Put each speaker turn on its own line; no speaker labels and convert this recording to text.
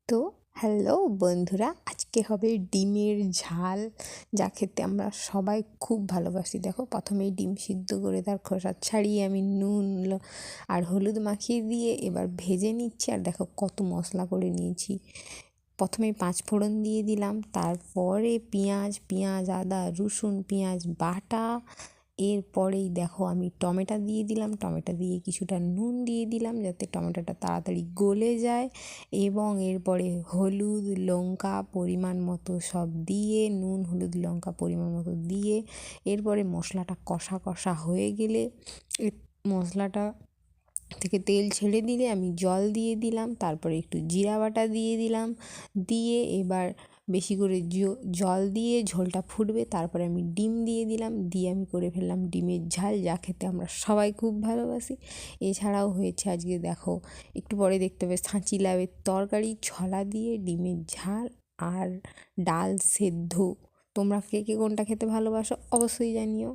তো হ্যালো বন্ধুরা, আজকে হবে ডিমের ঝাল, যা খেতে আমরা সবাই খুব ভালোবাসি। দেখো, প্রথমেই ডিম সিদ্ধ করে তার খোসা ছাড়িয়ে আমি নুন আর হলুদ মাখিয়ে দিয়ে এবার ভেজে নিচ্ছি। আর দেখো কত মশলা করে নিয়েছি। প্রথমে 5 ফোড়ন দিয়ে দিলাম, তারপরে পেঁয়াজ আদা রসুন পেঁয়াজ বাটা। এরপরেই দেখো আমি টমেটো দিয়ে দিলাম, টমেটো দিয়ে কিছুটা নুন দিয়ে দিলাম যাতে টমেটোটা তাড়াতাড়ি গলে যায়। এবং এরপরে হলুদ লঙ্কা পরিমাণ মতো সব দিয়ে, নুন হলুদ লঙ্কা পরিমাণ মতো দিয়ে, এরপরে মশলাটা কষা কষা হয়ে গেলে মশলাটা থেকে তেল ছেড়ে দিলে আমি জল দিয়ে দিলাম, তারপরে একটু জিরা বাটা দিয়ে দিলাম, দিয়ে এবার বেশি করে জল দিয়ে ঝোলটা ফুটবে, তারপরে আমি ডিম দিয়ে দিলাম, দিয়ে আমি করে ফেললাম ডিমের ঝাল, যা খেতে আমরা সবাই খুব ভালোবাসি। এছাড়াও হয়েছে আজকে দেখো, একটু পরে দেখতে হবে ছাঁচি লাউয়ের তরকারি, ছলা দিয়ে ডিমের ঝাল আর ডাল সেদ্ধ। তোমরা কে কে কোনটা খেতে ভালোবাসো অবশ্যই জানিও।